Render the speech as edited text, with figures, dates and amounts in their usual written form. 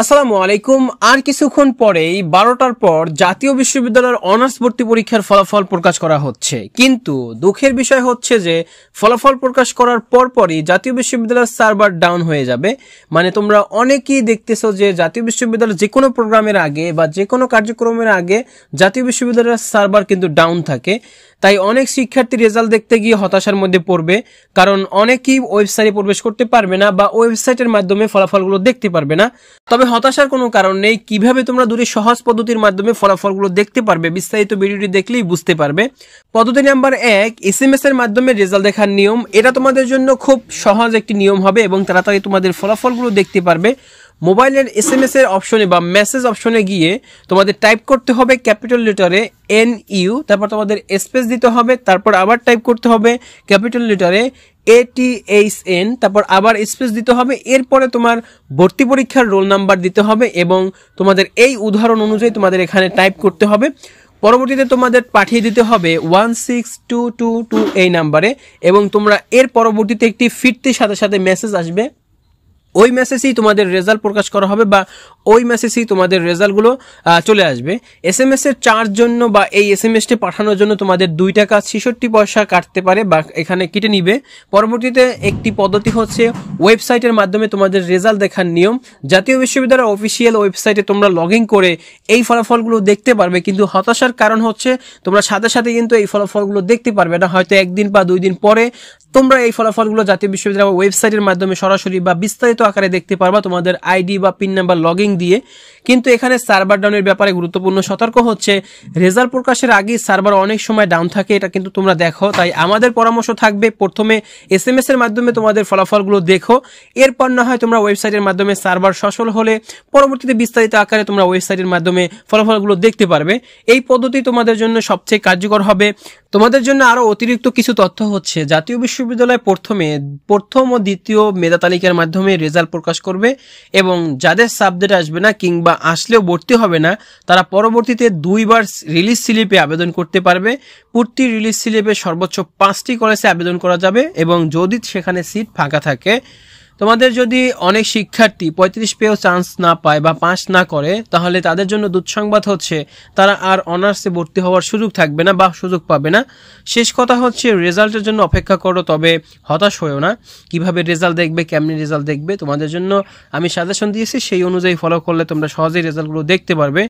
আসসালামু আলাইকুম। আর কিছুক্ষণ পরেই 12টার পর জাতীয় বিশ্ববিদ্যালয়ের অনার্স ভর্তি পরীক্ষার ফলাফল প্রকাশ করা হচ্ছে, কিন্তু দুঃখের বিষয় হচ্ছে যে ফলাফল প্রকাশ করার পরপরই জাতীয় বিশ্ববিদ্যালয়ের সার্ভার ডাউন হয়ে যাবে। মানে তোমরা অনেকেই দেখতেছো যে জাতীয় বিশ্ববিদ্যালয়ের যে কোনো প্রোগ্রামের আগে বা যে কোনো কার্যক্রমের আগে জাতীয় বিশ্ববিদ্যালয়ের সার্ভার কিন্তু ডাউন থাকে। তাই অনেক শিক্ষার্থী রেজাল্ট দেখতে গিয়ে হতাশার মধ্যে পড়বে, কারণ অনেকেই ওয়েবসাইটে প্রবেশ করতে পারবে না বা ওয়েবসাইটের মাধ্যমে ফলাফলগুলো দেখতে পারবে না। তবে হতাশার কোনো কারণ নেই। কিভাবে তোমরা দুটি সহজ পদ্ধতির মাধ্যমে ফলাফলগুলো দেখতে পারবে বিস্তারিত ভিডিওটি দেখলেই বুঝতে পারবে। পদ্ধতি নাম্বার 1, SMS এর মাধ্যমে রেজাল্ট দেখার নিয়ম। এটা তোমাদের জন্য খুব সহজ একটি নিয়ম হবে এবং তাড়াতাড়ি তোমাদের ফলাফলগুলো দেখতে পারবে। মোবাইলের SMS এর অপশনে বা মেসেজ অপশনে গিয়ে তোমাদের টাইপ করতে হবে ক্যাপিটাল লেটারে NU, তারপর তোমাদের স্পেস দিতে হবে, তারপর আবার টাইপ করতে হবে ক্যাপিটাল লেটারে ATHN, তারপর আবার স্পেস দিতে হবে। এরপরে তোমার ভর্তি পরীক্ষার রোল নাম্বার দিতে হবে এবং তোমাদের এই উদাহরণ অনুযায়ী তোমাদের এখানে টাইপ করতে হবে। পরবর্তীতে তোমাদের পাঠিয়ে দিতে হবে 16222 এই নাম্বারে এবং তোমরা এর পরবর্তীতে একটি ফিরতির সাথে সাথে মেসেজ আসবে। ওই মেসেজেই তোমাদের রেজাল্ট প্রকাশ করা হবে বা ওই মেসেজেই তোমাদের রেজাল্টগুলো চলে আসবে। SMS এর চার্জ জন্য বা এই SMS টি পাঠানোর জন্য তোমাদের 2 টাকা 66 পয়সা কাটতে পারে বা এখানে কেটে নিবে। পরবর্তীতে একটি পদ্ধতি হচ্ছে ওয়েবসাইটের মাধ্যমে তোমাদের রেজাল্ট দেখার নিয়ম। জাতীয় বিশ্ববিদ্যালয়ের অফিসিয়াল ওয়েবসাইটে তোমরা লগ ইন করে এই ফলাফলগুলো দেখতে পারবে, কিন্তু হতাশার কারণ হচ্ছে তোমরা সাথে সাথে কিন্তু এই ফলাফলগুলো দেখতে পারবে না। হয়তো একদিন বা 2 দিন পরে তোমরা এই ফলাফলগুলো জাতীয় বিশ্ববিদ্যালয়ের ওয়েবসাইটের মাধ্যমে সরাসরি বা বিস্তারিত আকারে দেখতে পারবা তোমাদের আইডি বা পিন নাম্বার লগইন দিয়ে। কিন্তু এখানে সার্ভার ডাউনের ব্যাপারে গুরুত্বপূর্ণ সতর্ক হচ্ছে, রেজাল্ট প্রকাশের আগে সার্ভার অনেক সময় ডাউন থাকে, এটা কিন্তু তোমরা দেখো। তাই আমাদের পরামর্শ থাকবে প্রথমে SMS এর মাধ্যমে তোমাদের ফলাফলগুলো দেখো, এরপর না হয় তোমরা ওয়েবসাইটের মাধ্যমে সার্ভার সচল হলে পরবর্তীতে বিস্তারিত আকারে তোমরা ওয়েবসাইটের মাধ্যমে ফলাফলগুলো দেখতে পারবে। এই পদ্ধতি তোমাদের জন্য সবচেয়ে কার্যকর হবে। তোমাদের জন্য আরো অতিরিক্ত কিছু তথ্য হচ্ছে, জাতীয় বিশ্ববিদ্যালয় প্রথম ও দ্বিতীয় মেধা তালিকার মাধ্যমে রেজাল্ট প্রকাশ করবে এবং যাদের সাবজেক্ট আসবে না কিংবা আসলেও ভর্তি হবে না তারা পরবর্তীতে 2 বার রিলিজ স্লিপে আবেদন করতে পারবে। প্রতি রিলিজ স্লিপে সর্বোচ্চ 5টি কলেজে আবেদন করা যাবে এবং যদি সেখানে সিট ফাঁকা থাকে। তোমাদের যদি অনেক শিক্ষার্থী 35 পেয়েও চান্স না পায় বা পাস না করে, তাহলে তাদের জন্য দুঃসংবাদ হচ্ছে তারা আর অনার্সে ভর্তি হওয়ার সুযোগ থাকবে না বা সুযোগ পাবে না। শেষ কথা হচ্ছে রেজাল্টের জন্য অপেক্ষা করো, তবে হতাশ হয়েও না। কিভাবে রেজাল্ট দেখবে, কেমনি রেজাল্ট দেখবে, তোমাদের জন্য আমি সাজেশন দিয়েছি, সেই অনুযায়ী ফলো করলে তোমরা সহজেই রেজাল্টগুলো দেখতে পারবে।